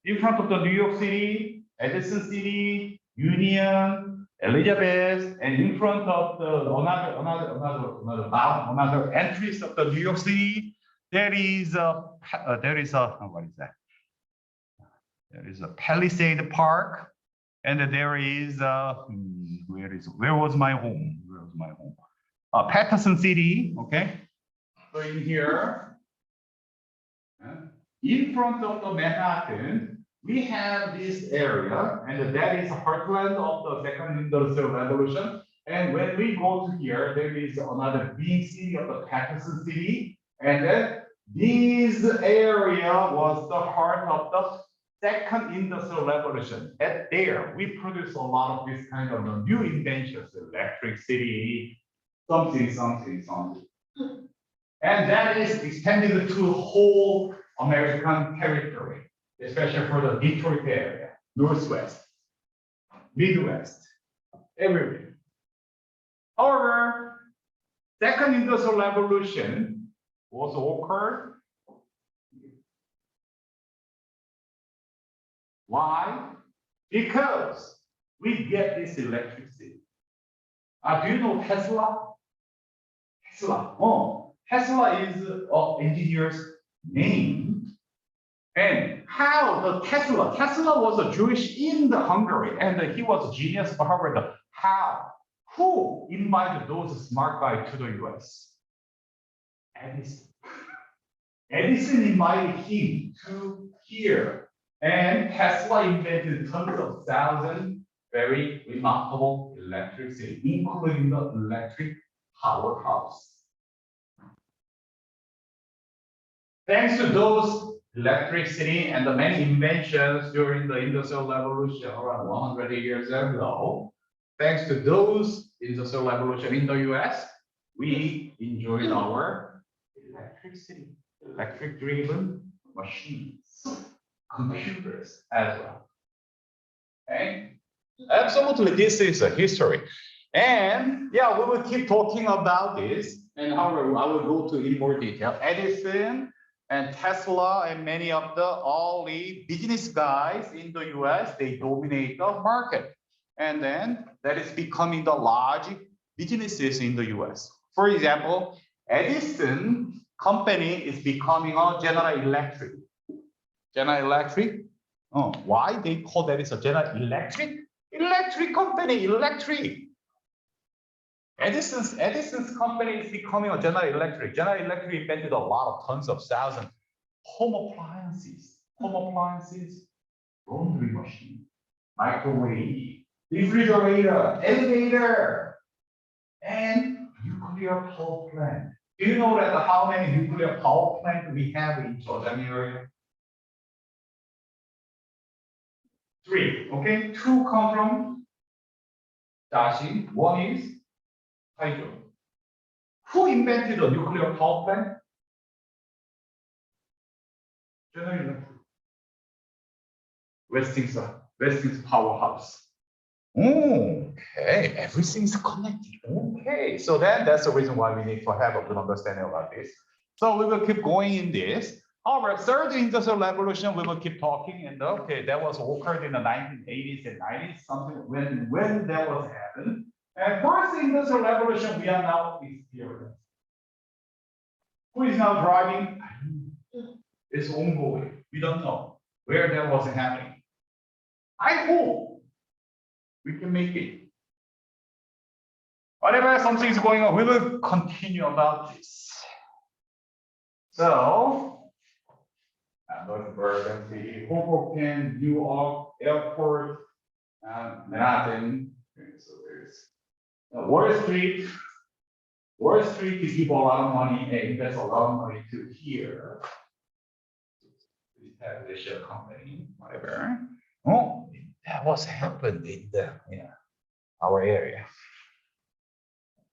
In front of the New York City, Edison City, Union, Elizabeth, and in front of the another entries of the New York City, there is a what is that? There is a Palisade Park, and there is where was my home? Patterson City, okay? So in here, in front of the Manhattan, we have this area, and that is heartland of the second industrial revolution. And when we go to here, there is another big city of the Patterson City, and then this area was the heart of the second industrial revolution. At there, we produce a lot of this kind of new inventions, electricity, something. And that is extended to whole American territory, especially for the Detroit area, Northwest, Midwest, everywhere. However, second industrial revolution was occurred. Why? Because we get this electricity. Do you know Tesla? Tesla is an engineer's name. And how the Tesla was a Jewish in the Hungary, and he was a genius for Harvard. How? Who invited those smart guys to the US? Edison. Edison invited him to here. And Tesla invented tons of thousands very remarkable electricity, including the electric powerhouse. Thanks to those electricity and the many inventions during the Industrial Revolution around 100 years ago, thanks to those Industrial Revolution in the US, we enjoyed our electricity, electric-driven machines, computers as well. Okay? Absolutely, this is a history. And yeah, we will keep talking about this. And however, I will go to in more detail. Edison and Tesla and many of the all the business guys in the US, they dominate the market. And then that is becoming the large businesses in the US. For example, Edison company is becoming a General Electric. General Electric. Oh, why they call that is a General Electric? Electric company, electric. Edison's company is becoming a General Electric. General Electric invented a lot of tons of thousands home appliances, laundry machine, microwave, refrigerator, elevator, and nuclear power plant. Do you know that how many nuclear power plants we have in Georgia area? 3. Okay, 2 come from Dashi. 1 is Taijo. Who invented a nuclear power plant? General Electric. Westinghouse powerhouse. Okay, everything's connected. Okay, so then that's the reason why we need to have a good understanding about this. So we will keep going in this. Our third industrial revolution, we will keep talking, and okay, that was occurred in the 1980s and 90s, something when that was happened. And first industrial revolution, we are now experiencing. Who is now driving? It's ongoing. We don't know where that was happening. I hope we can make it. Whatever something is going on, we will continue about this. So, I'm going to Bergen, Hoboken, New York Airport, Manhattan. Okay, so there's Wall Street. Wall Street to give a lot of money and invest a lot of money to here. Establish a company, whatever. Oh, that was happened in the our area.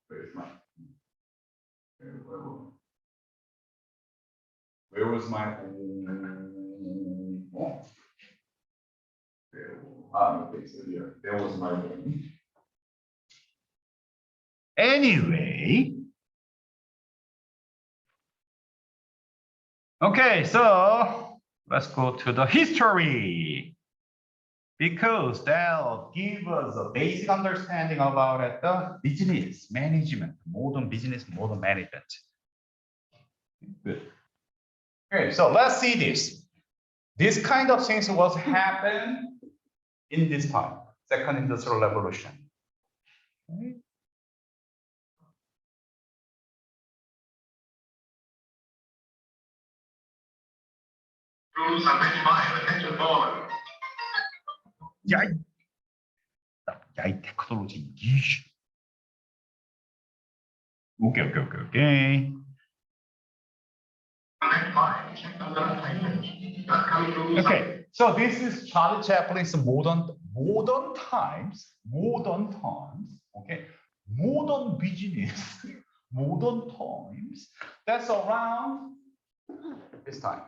Where's my? Where was my? Oh. Okay, so here, there was my home. Anyway. Okay, so let's go to the history. Because that'll give us a basic understanding about the business management, modern business, modern management. Good. Okay, so let's see this. This kind of things was happen in this time, second industrial revolution. Okay. Rules are written by attention forward. 야이 테크놀로지. 오케이. Okay, so this is Charlie Chaplin's modern times. Okay, modern business, modern times. That's around this time.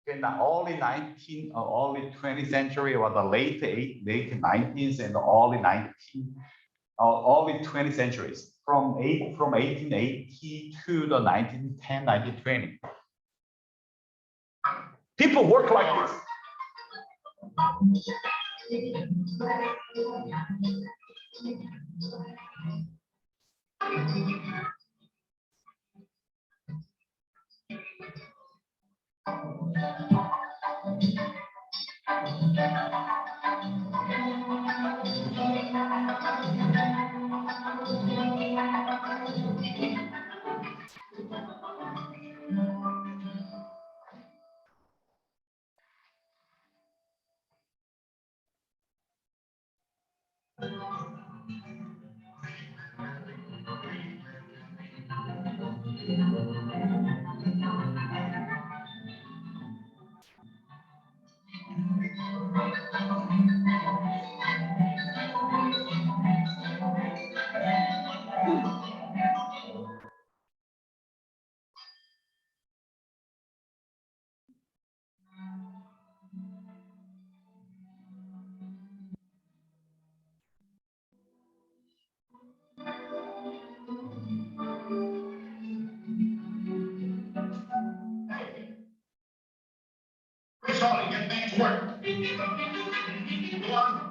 Okay, the early 20th century, or the late 19th and the early 20th centuries, from 1880 to the 1910, 1920. People work like this. Charlie, get things work. Go on.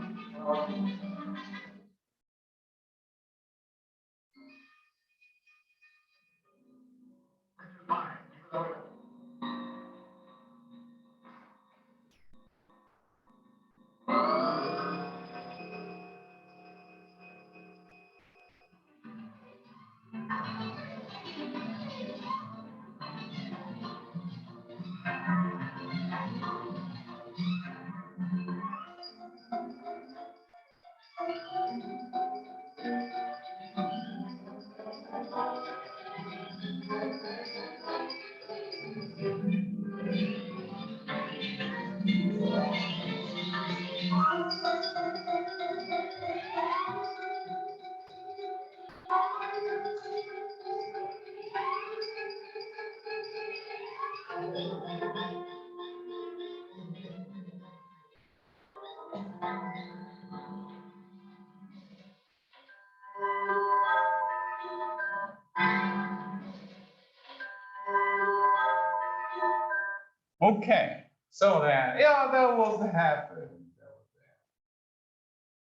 Okay, so then, yeah, that was happened.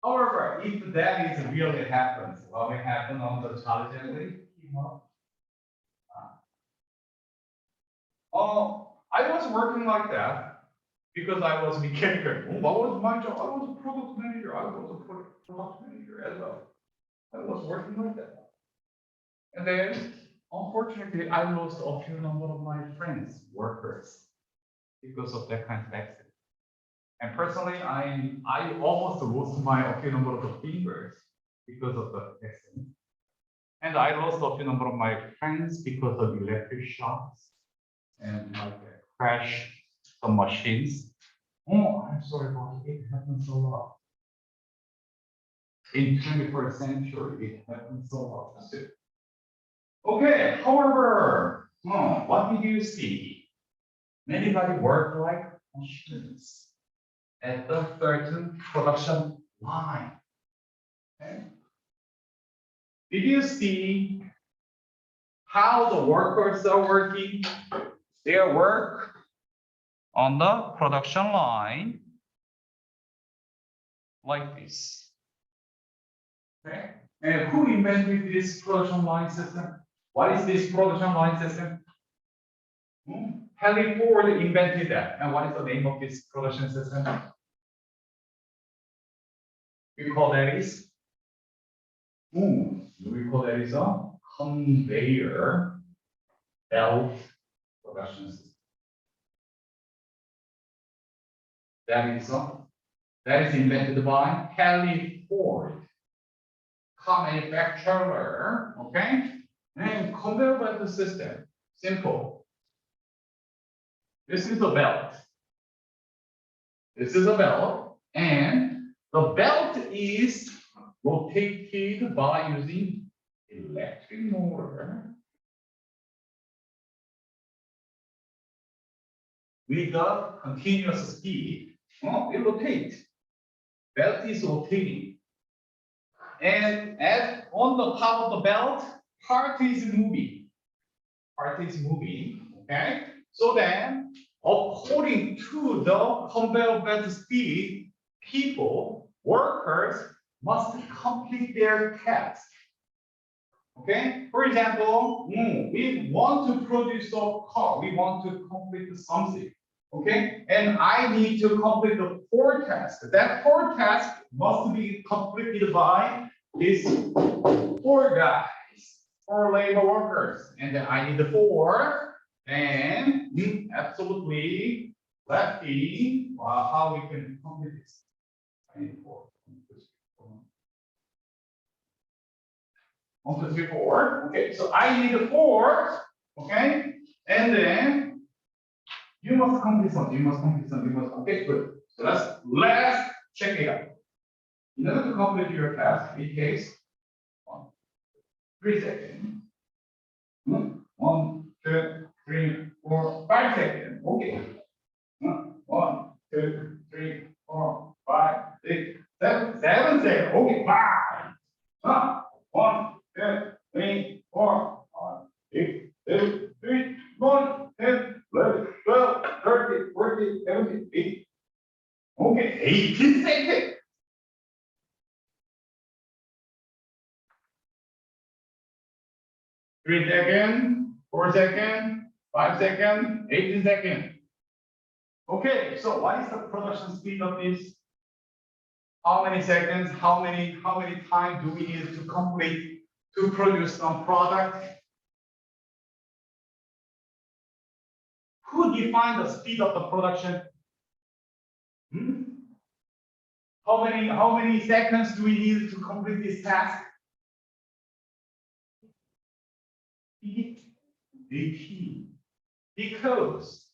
However, if that is really happens, what will happen on the trajectory? I was working like that because I was mechanical. What was my job? I was a product manager. I was a product manager as well. I was working like that. And then, unfortunately, I lost a few number of my friends, workers, because of that kind of accident. And personally, I almost lost my a few number of fingers because of the accident. And I lost a few number of my friends because of electric shocks and like crash some machines. Oh, I'm sorry, but it happens a lot. In 21st century, it happens a lot too. Okay, however, what did you see? Anybody work like machines at the certain production line? Okay. Did you see how the workers are working their work on the production line like this? Okay. And who invented this production line system? What is this production line system? Henry Ford invented that. And what is the name of this production system? We call that is? We call that is a conveyor belt production system. That is invented by Henry Ford, car manufacturer. Okay, and conveyor belt system. Simple. This is a belt. This is a belt, and the belt is rotated by using electric motor with a continuous speed. It rotates. Belt is rotating. And as on the top of the belt, part is moving. Part is moving. Okay. So then, according to the conveyor belt speed, people, workers must complete their task. Okay. For example, we want to produce a car. We want to complete something. Okay. And I need to complete the 4 tasks. That 4 tasks must be completed by these 4 guys, 4 labor workers. And then I need the 4. And absolutely, let's see how we can complete this. I need 4. 1, 2, 3, 4. Okay, so I need 4. Okay, and then you must complete something. You must complete something. Okay, good. So let's check it out. In order to complete your task, it takes 3 seconds. 1, 2, 3, 4, 5 seconds. Okay. 1, 2, 3, 4, 5, 6, 7 seconds. Okay, 5. 1, 2, 3, 4, 5, 6, 7, 3, 1, 10, 11, 12, 13, 14, 17, 18. Okay, 18 seconds. 3 seconds, 4 seconds, 5 seconds, 18 seconds. Okay, so what is the production speed of this? How many seconds, how many time do we need to complete to produce some product? Who defined the speed of the production? How many seconds do we need to complete this task? 18. Because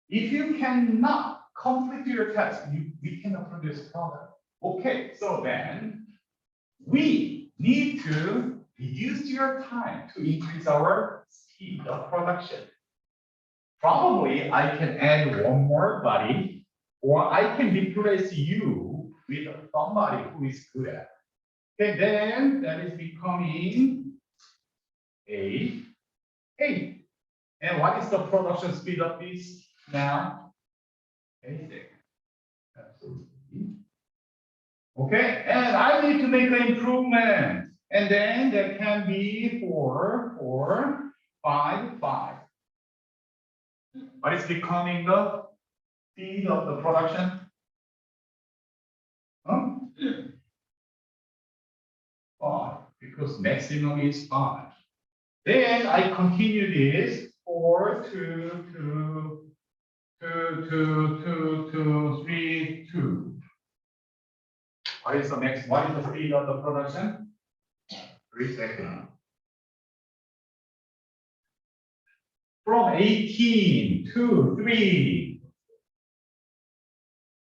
if you cannot complete your task, we cannot produce product. Okay, so then we need to reduce your time to increase our speed of production. Probably I can add one more body, or I can replace you with somebody who is good at it. Okay, then that is becoming 8. And what is the production speed of this? now? Basic. Absolutely. Okay, and I need to make an improvement. And then that can be 4, 4, 5, 5. What is becoming the speed of the production? Huh? 5, because maximum is 5. Then I continue this 4, 2, 2, 2, 2, 2, 2, 3, 2. What is the max? What is the speed of the production? 3 seconds. From 18 to 3,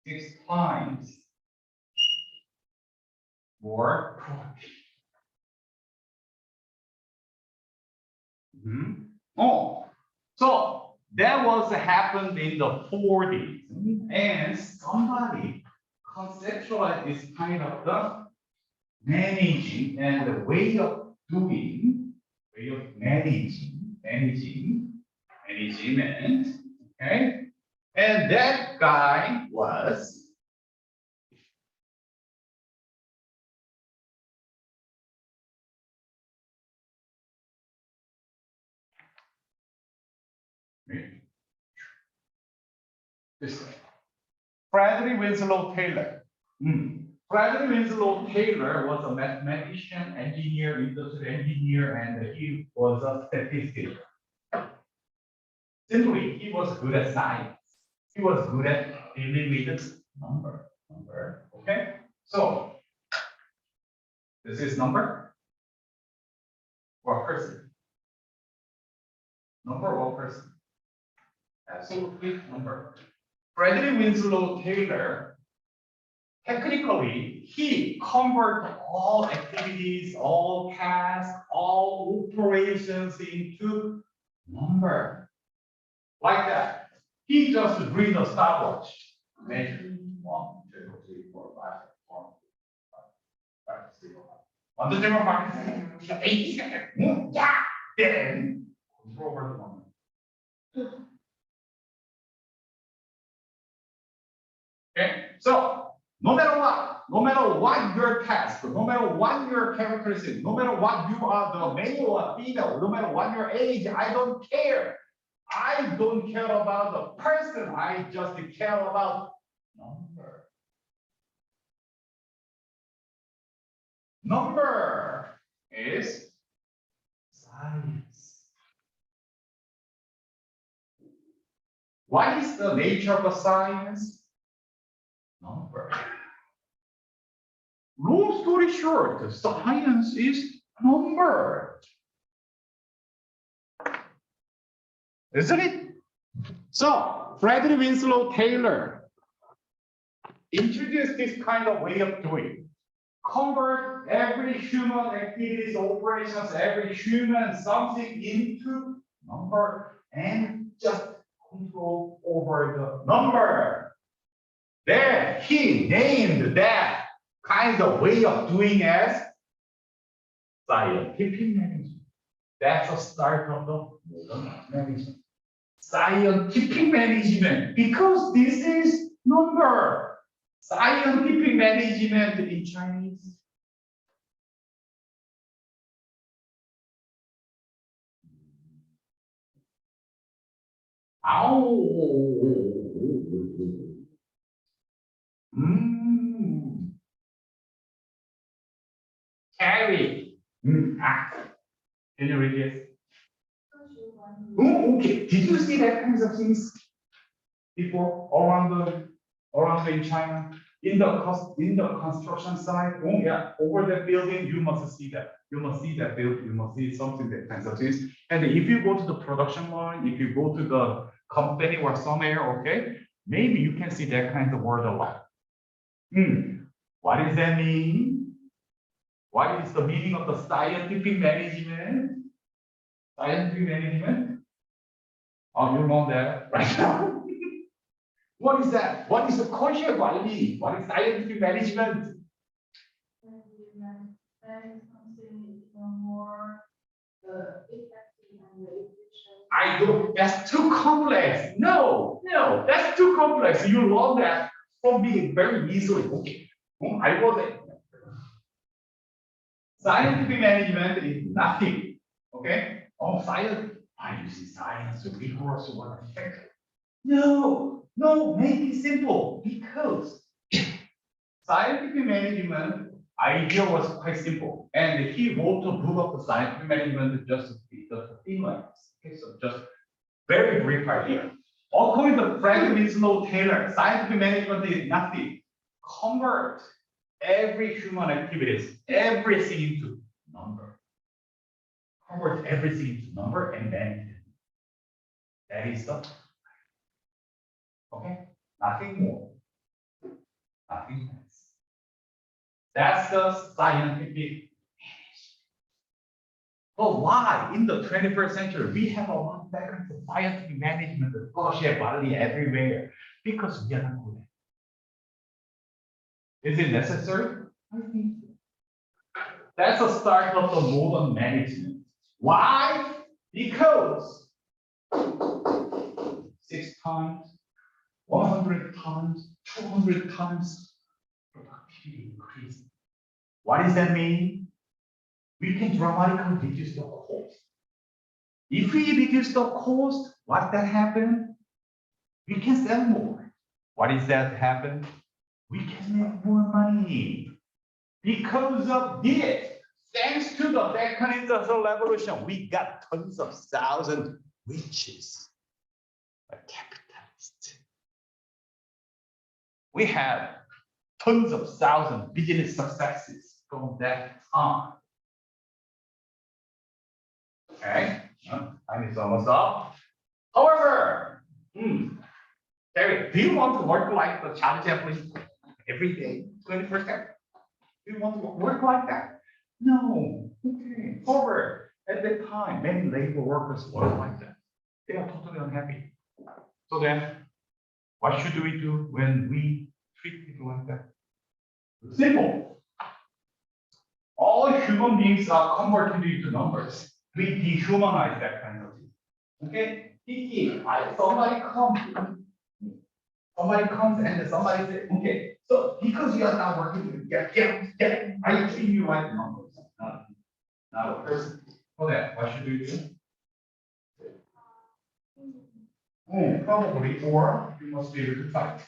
6 times more productive. Oh, so that was happened in the 40s, and somebody conceptualized this kind of the managing and the way of doing, way of management, okay? And that guy was this guy, Frederick Winslow Taylor. Frederick Winslow Taylor was a mathematician, engineer, industrial engineer, and he was a statistician. Simply, he was good at science. He was good at dealing with number. Okay? So, this is number or person? Number or person? Absolutely number. Frederick Winslow Taylor, technically, he converted all activities, all tasks, all operations into number. Like that. He just read a stopwatch. Measure 1, 2, 3, 4, 5, 4, 5, 6, 1, 2, 3, 4, 5, 8 seconds. Yeah. Then control over the moment. Okay, so no matter what your task, no matter what your characteristic, no matter what you are, the male or female, no matter what your age, I don't care. I don't care about the person. I just care about number. Number is science. What is the nature of the science? Number. Long story short, science is number. Isn't it? So, Frederick Winslow Taylor introduced this kind of way of doing. Convert every human activities, operations, every human something into number and just control over the number. Then he named that kind of way of doing as scientific management. That's the start of the modern management. Scientific management, because this is number. Scientific management in Chinese. Carry. Can you read this? Oh, okay. Did you see that kinds of things before around in China? In the construction site, oh yeah, over that building, you must see that. You must see that building, you must see something that kinds of things. And if you go to the production line, if you go to the company or somewhere, okay, maybe you can see that kind of word a lot. What does that mean? What is the meaning of the scientific management? Scientific management? Oh, you know that right now. What is that? What is the conscious quality? What is scientific management? I don't, that's too complex. No, No, that's too complex. You learn that from me very easily. Okay. I was it. Scientific management is nothing. Okay? Oh, science. I use science to rigorous one. No, make it simple because scientific management idea was quite simple. And he wrote a book of the scientific management just in lines. Okay, so just very brief idea. According to Frank Winslow Taylor, scientific management is nothing. Convert every human activities, everything into number. Convert everything into number and manage it. That is the okay, nothing more, nothing less. That's the scientific management. But why in the 21st century we have a lot of background of scientific management, scholarship value everywhere? Because we are not good at it. Is it necessary? I think so. That's the start of the modern management. Why? Because 6 times, 100 times, 200 times productivity increase. What does that mean? We can dramatically reduce the cost. If we reduce the cost, what that happen? We can sell more. What is that happen? We can make more money. Because of this, thanks to the second industrial revolution, we got tons of thousands riches. A capitalist. We have tons of thousands business successes from that time. Okay, time is almost up. However, Terry, do you want to work like the Charlie Chaplin every day, 21st century? Do you want to work like that? No. Okay. However, at that time, many labor workers work like that. They are totally unhappy. So then, what should we do when we treat people like that? Simple. All human beings are converted into numbers. We dehumanize that kind of thing. Okay? Somebody comes and somebody says, okay, so because you are not working with I treat you like numbers, not a person. So then, what should we do? Probably, or you must be able to fight.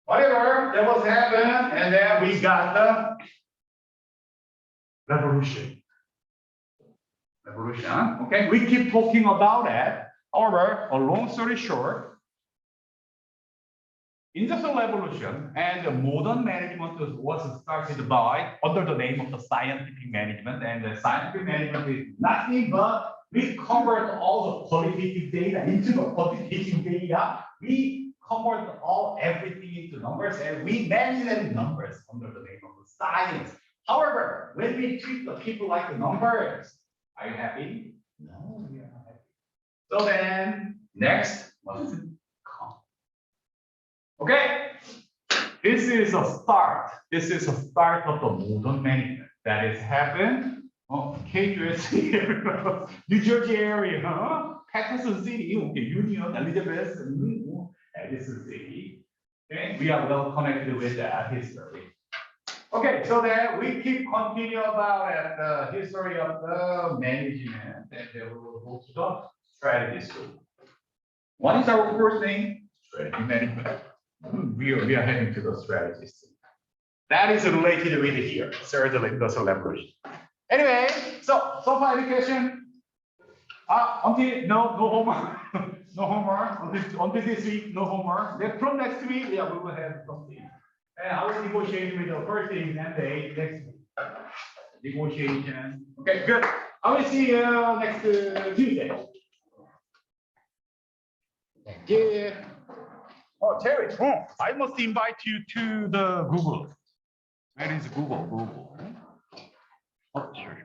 Whatever, that was happened, and then we got the revolution. Revolution, okay? We keep talking about it. However, a long story short, industrial revolution and the modern management was started by under the name of the scientific management, and the scientific management is nothing but we convert all the qualitative data into the quantitative data. We convert everything into numbers, and we manage them in numbers under the name of the science. However, when we treat the people like the numbers, are you happy? No, we are not happy. So then, next, what is it? Okay, this is a start. This is a start of the modern management that has happened. KUSA, New Jersey area, huh? Patterson City, okay, Union, Elizabeth, Edison City. Okay, we are well connected with that history. Okay, so then we keep continue about the history of the management, and then we will go to the strategy school. What is our first name? Strategy management. We are heading to the strategies. That is related with here, third industrial revolution. Anyway, so far education. Until no homework, no homework until this week, no homework. Then from next week, yeah, we will have something. And I will negotiate with the first exam day next week. Negotiation. Okay, good. I will see you next Tuesday. Thank you. Oh, Terry, I must invite you to the Google. Where is Google? Oh, sure.